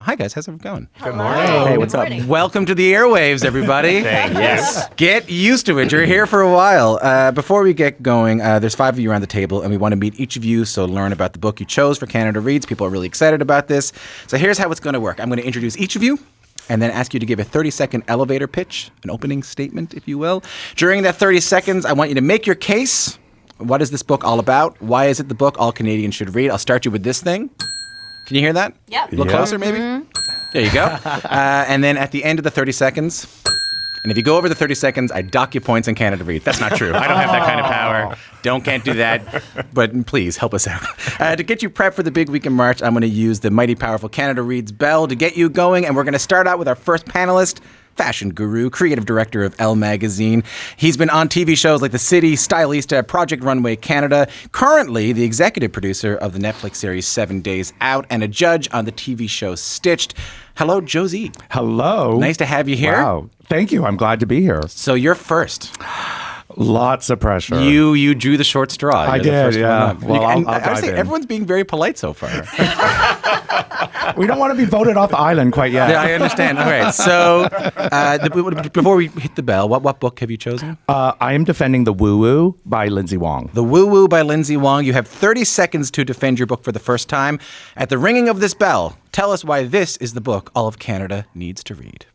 Hi, guys. How's it going? Good morning. Hey, what's up? Welcome to the airwaves, everybody. Yes. Get used to it. You're here for a while. Before we get going, there's 5 of you around the table, and we want to meet each of you, so learn about the book you chose for Canada Reads. People are really excited about this. So here's how it's going to work. I'm going to introduce each of you, and then ask you to give a 30-second elevator pitch, an opening statement, if you will. During that 30 seconds, I want you to make your case. What is this book all about? Why is it the book all Canadians should read? I'll start you with this thing. Can you hear that? Yep. A little closer, maybe? There you go. And then at the end of the 30 seconds, and if you go over the 30 seconds, I dock you points in Canada Reads. That's not true. I don't have that kind of power. Can't do that. But please, help us out. To get you prepped for the big week in March, I'm going to use the mighty powerful Canada Reads bell to get you going. And we're going to start out with our first panelist, fashion guru, creative director of Elle Magazine. He's been on TV shows like The City, Stylista, Project Runway Canada, currently the executive producer of the Netflix series 7 Days Out, and a judge on the TV show Stitched. Hello, Josie. Hello. Nice to have you here. Wow. Thank you. I'm glad to be here. So you're first. Lots of pressure. You drew the short straw. I You're the did, first yeah. one up. Well, I'll I would dive say in. everyone's being very polite so far. We don't want to be voted off the island quite yet. Yeah, I understand. All right. So before we hit the bell, what book have you chosen? I am defending The Woo Woo by Lindsay Wong. The Woo Woo by Lindsay Wong. You have 30 seconds to defend your book for the first time. At the ringing of this bell, tell us why this is the book all of Canada needs to read.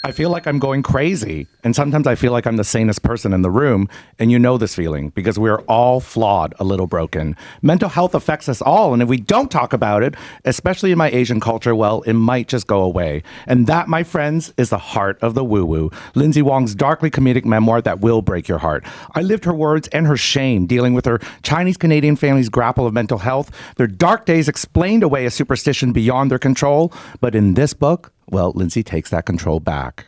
I feel like I'm going crazy. And sometimes I feel like I'm the sanest person in the room. And you know this feeling because we're all flawed, a little broken. Mental health affects us all. And if we don't talk about it, especially in my Asian culture, well, it might just go away. And that, my friends, is the heart of The Woo Woo, Lindsay Wong's darkly comedic memoir that will break your heart. I lived her words and her shame, dealing with her Chinese-Canadian family's grapple of mental health. Their dark days explained away a superstition beyond their control. But in this book, well, Lindsay takes that control back.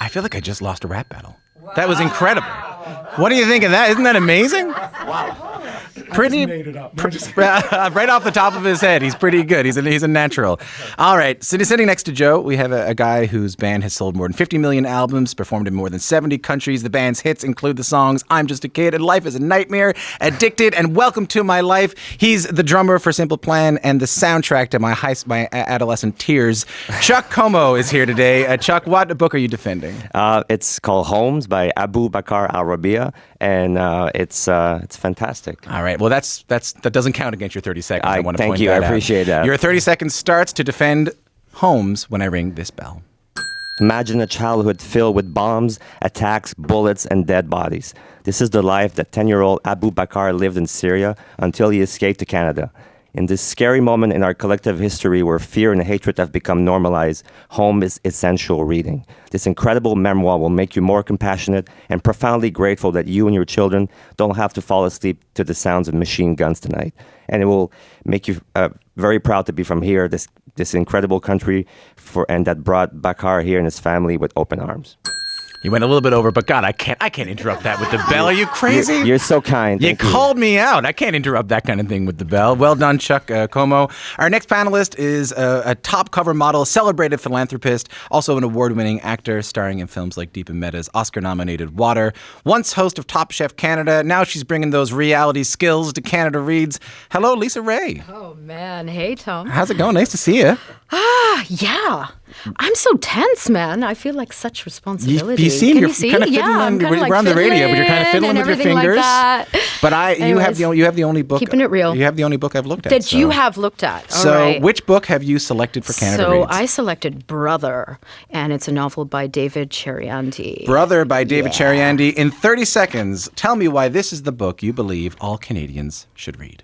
I feel like I just lost a rap battle. Wow. That was incredible. What do you think of that? Isn't that amazing? Wow. Pretty, made it up. right off the top of his head, he's pretty good. He's a natural. All right, sitting next to Joe, we have a guy whose band has sold more than 50 million albums, performed in more than 70 countries. The band's hits include the songs "I'm Just a Kid" and "Life is a Nightmare," "Addicted," and "Welcome to My Life." He's the drummer for Simple Plan and the soundtrack to my adolescent tears. Chuck Como is here today. Chuck, what book are you defending? It's called Homes by Abu Bakr al-Rabia, and it's fantastic. All right. Well, that doesn't count against your 30 seconds. I want to thank point you. that I appreciate that. Your 30 seconds starts to defend Homes when I ring this bell. Imagine a childhood filled with bombs, attacks, bullets, and dead bodies. This is the life that 10-year-old Abu Bakr lived in Syria until he escaped to Canada. In this scary moment in our collective history where fear and hatred have become normalized, Home is essential reading. This incredible memoir will make you more compassionate and profoundly grateful that you and your children don't have to fall asleep to the sounds of machine guns tonight. And it will make you very proud to be from here, this incredible country, and that brought Bakr here and his family with open arms. You went a little bit over, but God, I can't interrupt that with the bell. Are you crazy? You're so kind. You Thank you. called me out. I can't interrupt that kind of thing with the bell. Well done, Chuck Como. Our next panelist is a top cover model, celebrated philanthropist, also an award-winning actor, starring in films like Deep and Meta's Oscar-nominated Water. Once host of Top Chef Canada, now she's bringing those reality skills to Canada Reads. Hello, Lisa Ray. Oh, man. Hey, Tom. How's it going? Nice to see you. Yeah. I'm so tense, man. I feel like such responsibility. You seem Can you're you see? kind of Yeah, I'm fiddling. kinda We're on the radio, but you're kind of fiddling fiddling and with your everything fingers. like that. But you have the only book. Keeping it real. You have the only book I've looked at. That you have looked at. All So, right. which book have you selected for Canada So Reads? I selected Brother, and it's a novel by David Cheriandy. Brother by David Cheriandy. In 30 seconds, tell me why this is the book you believe all Canadians should read.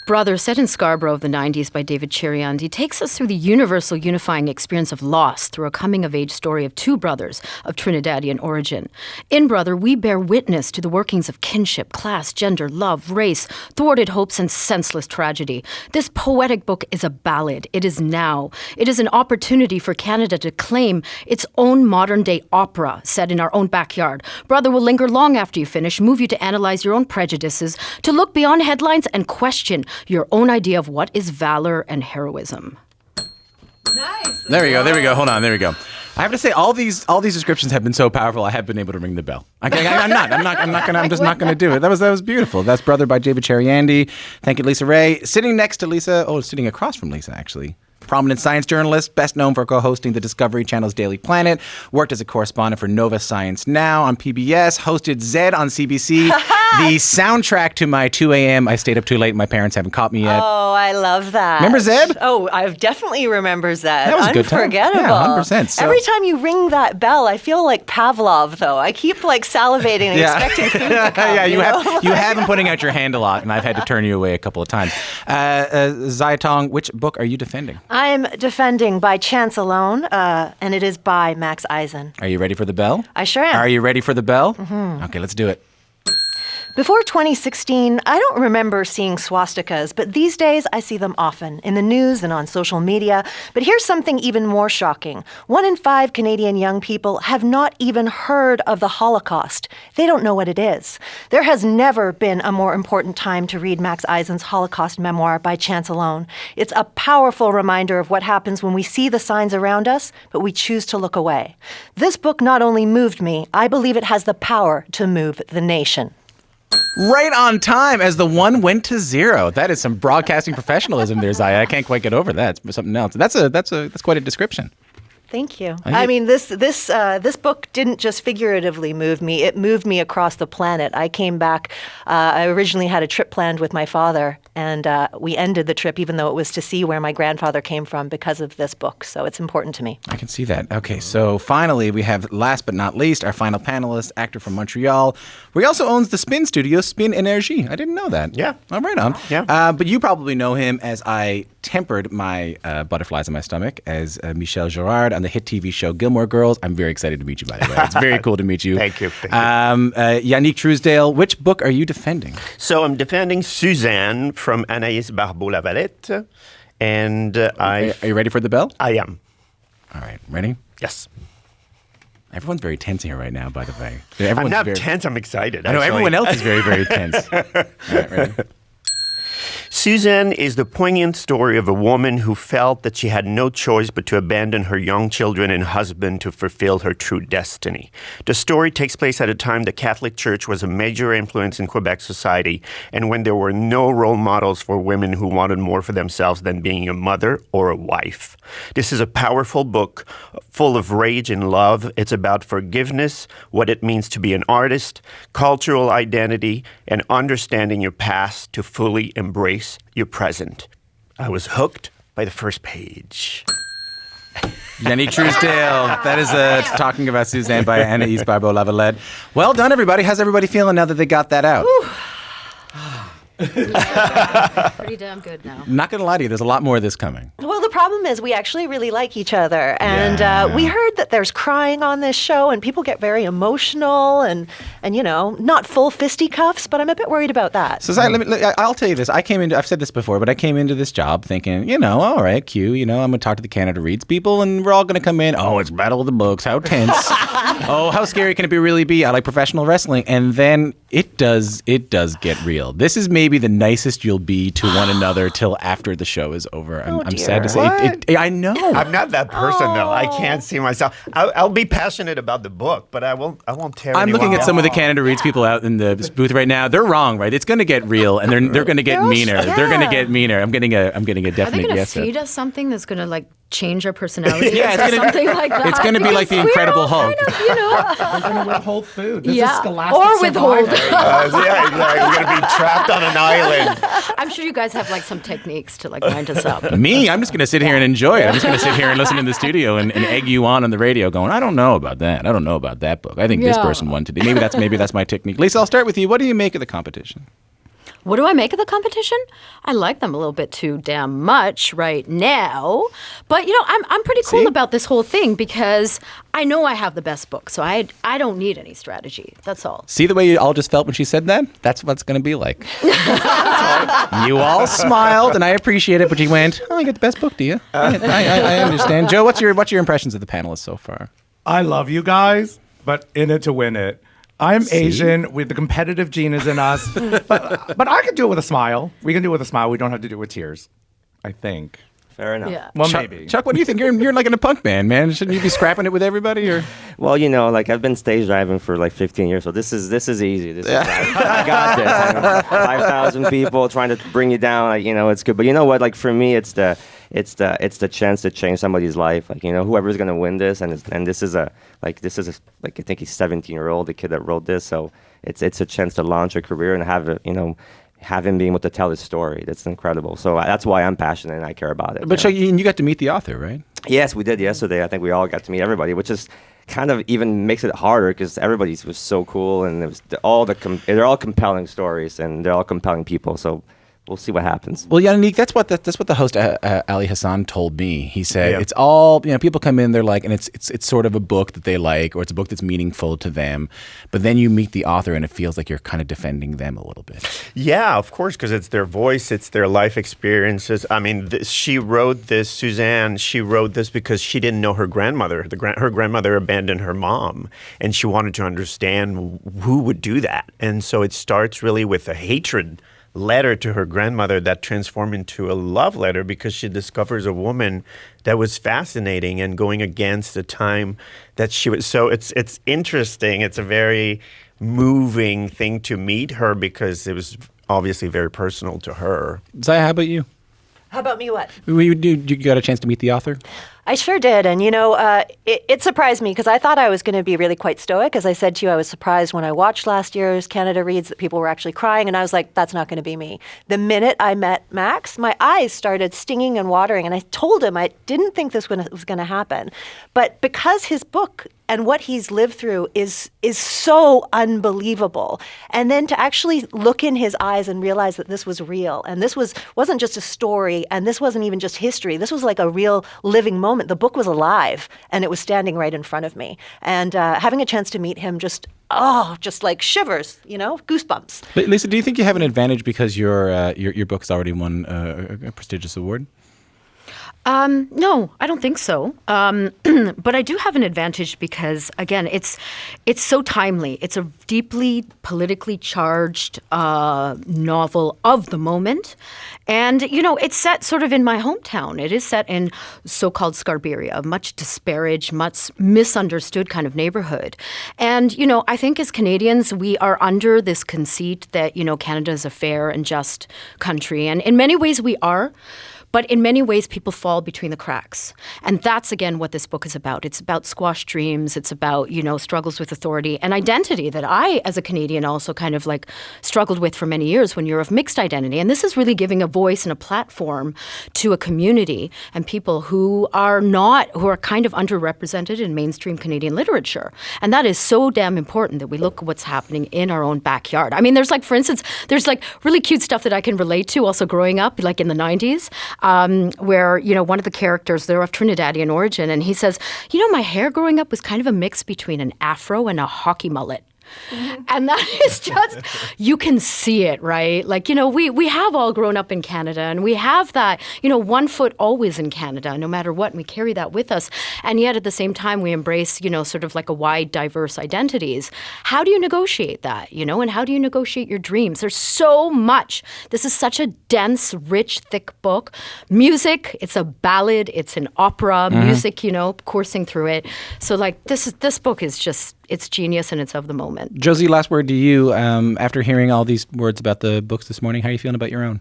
Brother, set in Scarborough of the 90s by David Cheriandy, takes us through the universal unifying experience of loss through a coming-of-age story of two brothers of Trinidadian origin. In Brother, we bear witness to the workings of kinship, class, gender, love, race, thwarted hopes, and senseless tragedy. This poetic book is a ballad. It is now. It is an opportunity for Canada to claim its own modern-day opera set in our own backyard. Brother will linger long after you finish, move you to analyze your own prejudices, to look beyond headlines and question your own idea of what is valor and heroism. Nice. There we go. Hold on. There we go. I have to say, all these descriptions have been so powerful. I have been able to ring the bell. I'm just not gonna do it. That was beautiful. That's Brother by David Cheriandy. Thank you, Lisa Ray. Sitting next to Lisa. Oh, sitting across from Lisa, actually. prominent science journalist, best known for co-hosting the Discovery Channel's Daily Planet, worked as a correspondent for Nova Science Now on PBS, hosted Zed on CBC, the soundtrack to my 2 a.m. I stayed up too late, my parents haven't caught me yet. Oh, I love that. Remember Zed? Oh, I definitely remember Zed. That was a good time. Unforgettable. Yeah, 100%. So- Every time you ring that bell, I feel like Pavlov, though. I keep like salivating and expecting food to come. Yeah, you know? have been putting out your hand a lot, and I've had to turn you away a couple of times. Zayatong, which book are you defending? I'm defending By Chance Alone, and it is by Max Eisen. Are you ready for the bell? I sure am. Are you ready for the bell? Mm-hmm. Okay, let's do it. Before 2016, I don't remember seeing swastikas, but these days I see them often in the news and on social media. But here's something even more shocking. 1 in 5 Canadian young people have not even heard of the Holocaust. They don't know what it is. There has never been a more important time to read Max Eisen's Holocaust memoir, By Chance Alone. It's a powerful reminder of what happens when we see the signs around us, but we choose to look away. This book not only moved me, I believe it has the power to move the nation. Right on time as the 1 went to 0. That is some broadcasting professionalism there, Zaya. I can't quite get over that. It's something else. That's quite a description. Thank you. I mean, this book didn't just figuratively move me. It moved me across the planet. I came back. I originally had a trip planned with my father, and we ended the trip, even though it was to see where my grandfather came from, because of this book. So it's important to me. I can see that. Okay, so finally, we have, last but not least, our final panelist, actor from Montreal, where he also owns the spin studio, Spin Energy. I didn't know that. Yeah. I'm right on. Yeah. But you probably know him as I tempered my butterflies in my stomach as Michel Girard on the hit TV show Gilmore Girls. I'm very excited to meet you, by the way. It's very cool to meet you. Thank you. Yannick Truesdale, which book are you defending? So I'm defending Suzanne from Anaïs Barbeau-Lavalette. And Are you ready for the bell? I am. All right, ready? Yes. Everyone's very tense here right now, by the way. I'm Everyone's not very tense. I'm excited. I know actually. everyone else is very, very tense. All right, ready? Suzanne is the poignant story of a woman who felt that she had no choice but to abandon her young children and husband to fulfill her true destiny. The story takes place at a time the Catholic Church was a major influence in Quebec society and when there were no role models for women who wanted more for themselves than being a mother or a wife. This is a powerful book full of rage and love. It's about forgiveness, what it means to be an artist, cultural identity, and understanding your past to fully embrace your present. I was hooked by the first page. Yannick Truesdale. That is talking about Suzanne by Anaïs Barbeau-Lavalette. Well done, everybody. How's everybody feeling now that they got that out? Pretty damn good now. Not going to lie to you, there's a lot more of this coming. Well, the problem is we actually really like each other. And we heard that there's crying on this show and people get very emotional and you know, not full fisticuffs, but I'm a bit worried about that. So, I'll tell you this. I've said this before, but I came into this job thinking, you know, all right, Q, you know, I'm going to talk to the Canada Reads people and we're all going to come in. Oh, it's Battle of the Books. How tense. Oh, how scary can it really be? I like professional wrestling. And then it does get real. This is maybe the nicest you'll be to one another till after the show is over. I'm sad to say. I know. I'm not that person, though. I can't see myself. I'll be passionate about the book, but I won't tear I'm anyone looking at down. some of the Canada Reads people out in the booth right now. They're wrong, right? It's going to get real, and they're going to get meaner. Yeah. They're going to get meaner. I'm getting a Are they definite going to yes. feed us something that's going to like change our personality? Yeah, it's gonna- something like that. It's going to be like the Because Incredible we're all Hulk. kind of, you know, We're going to withhold food. This Yeah. is scholastic Or withhold. survival. Yeah, we're going to be trapped on an island. I'm sure you guys have like some techniques to like wind us up. Me, I'm just going to sit here and enjoy it. I'm just going to sit here and listen in the studio and egg you on the radio going, I don't know about that. I don't know about that book. I think this Yeah. person won today. Maybe that's my technique. Lisa, I'll start with you. What do you make of the competition? What do I make of the competition? I like them a little bit too damn much right now. But, you know, I'm pretty cool See? about this whole thing because I know I have the best book. So I don't need any strategy. That's all. See the way you all just felt when she said that? That's what it's going to be like. You all smiled, and I appreciate it, but you went, oh, you got the best book, do you? I understand. Joe, what's your impressions of the panelists so far? I love you guys, but in it to win it. I'm Asian with the competitive gene is in us, but I could do it with a smile. We can do it with a smile. We don't have to do it with tears, I think. Fair enough. Yeah. Well, Chuck, maybe. Chuck, what do you think? You're like in a punk band, man. Shouldn't you be scrapping it with everybody? Or Well, like I've been stage driving for like 15 years, so this is easy. I got this. 5,000 people trying to bring you down. Like, it's good. But you know what? Like for me, it's the chance to change somebody's life. Like whoever's gonna win this, and this is a I think he's 17-year-old, the kid that wrote this. So it's a chance to launch a career and have it. Have him being able to tell his story. That's incredible. So that's why I'm passionate and I care about it. but Chuck, you got to meet the author, right? Yes, we did yesterday. I think we all got to meet everybody, which is kind of even makes it harder because everybody was so cool, and it was they're all compelling stories and they're all compelling people. So we'll see what happens. Well, Yannick, that's what the host Ali Hassan told me. He said Yeah. it's all people come in, they're like, and it's sort of a book that they like, or it's a book that's meaningful to them, but then you meet the author and it feels like you're kind of defending them a little bit. Yeah, of course, because it's their voice, it's their life experiences. I mean, she wrote this, Suzanne, she wrote this because she didn't know her grandmother. Her grandmother abandoned her mom, and she wanted to understand who would do that. And so it starts really with a hatred letter to her grandmother that transformed into a love letter because she discovers a woman that was fascinating and going against a time that she was. So it's interesting. It's a very moving thing to meet her because it was obviously very personal to her. Zaya, how about you? How about me? What? You got a chance to meet the author? I sure did. And, it surprised me because I thought I was going to be really quite stoic. As I said to you, I was surprised when I watched last year's Canada Reads that people were actually crying. And I was like, that's not going to be me. The minute I met Max, my eyes started stinging and watering. And I told him I didn't think this was going to happen. But because his book and what he's lived through is so unbelievable. And then to actually look in his eyes and realize that this was real. And this wasn't just a story. And this wasn't even just history. This was like a real living moment. The book was alive and it was standing right in front of me. And having a chance to meet him just like shivers, goosebumps. Lisa, do you think you have an advantage because your book's already won a prestigious award? No, I don't think so. But I do have an advantage because, again, it's so timely. It's a deeply politically charged novel of the moment. And, it's set sort of in my hometown. It is set in so-called Scarberia, a much disparaged, much misunderstood kind of neighborhood. And, I think as Canadians, we are under this conceit that, Canada is a fair and just country. And in many ways we are. But in many ways, people fall between the cracks. And that's, again, what this book is about. It's about squashed dreams. It's about, struggles with authority and identity that I, as a Canadian, also kind of like struggled with for many years when you're of mixed identity. And this is really giving a voice and a platform to a community and people who are kind of underrepresented in mainstream Canadian literature. And that is so damn important that we look at what's happening in our own backyard. I mean, there's like, for instance, there's like really cute stuff that I can relate to also growing up, like in the 90s. Where, one of the characters, they're of Trinidadian origin, and he says, my hair growing up was kind of a mix between an afro and a hockey mullet. Mm-hmm. And that is just, you can see it, right? Like, we have all grown up in Canada and we have that, 1 foot always in Canada, no matter what. And we carry that with us. And yet at the same time, we embrace, sort of like a wide, diverse identities. How do you negotiate that, and how do you negotiate your dreams? There's so much. This is such a dense, rich, thick book. Music, it's a ballad, it's an opera, music, coursing through it. So like this book is just, it's genius and it's of the moment. Josie, last word to you. After hearing all these words about the books this morning, how are you feeling about your own?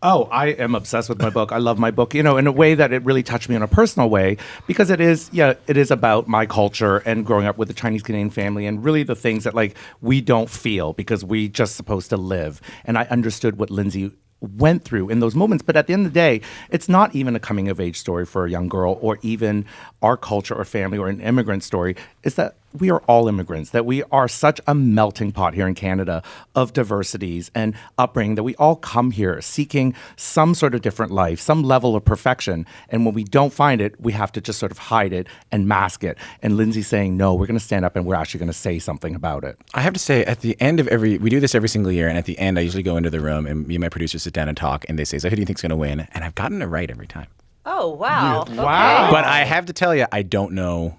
Oh, I am obsessed with my book. I love my book, in a way that it really touched me in a personal way because it is about my culture and growing up with a Chinese Canadian family and really the things that like we don't feel because we just supposed to live. And I understood what Lindsay went through in those moments. But at the end of the day, it's not even a coming of age story for a young girl or even our culture or family or an immigrant story. It's that we are all immigrants, that we are such a melting pot here in Canada of diversities and upbringing, that we all come here seeking some sort of different life, some level of perfection. And when we don't find it, we have to just sort of hide it and mask it. And Lindsay's saying, no, we're going to stand up and we're actually going to say something about it. I have to say, at the end of we do this every single year, and at the end, I usually go into the room and me and my producer sit down and talk, and they say, so who do you think's going to win? And I've gotten it right every time. Oh, wow. Yeah. Wow. But I have to tell you, I don't know.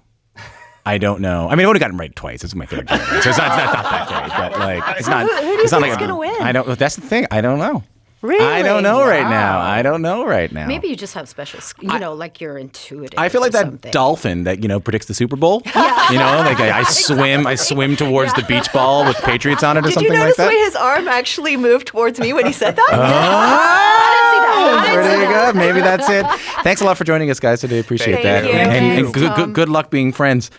I mean, I've only gotten it right twice. This is my third game, right? So it's not that great. But like, it's not. Who do you it's not think's like gonna win? I don't. That's the thing. I don't know. Really? I don't know right now. I don't know right now. Maybe you just have special, like you're intuitive. I feel like or that something. dolphin that predicts the Super Bowl. Like I swim towards the beach ball with Patriots on it or Did something you like notice the that. way his arm actually moved towards me when he said that? Pretty good. Maybe that's it. Thanks a lot for joining us, guys, today. Appreciate Thank that. you. And Thanks, Tom. good luck being friends.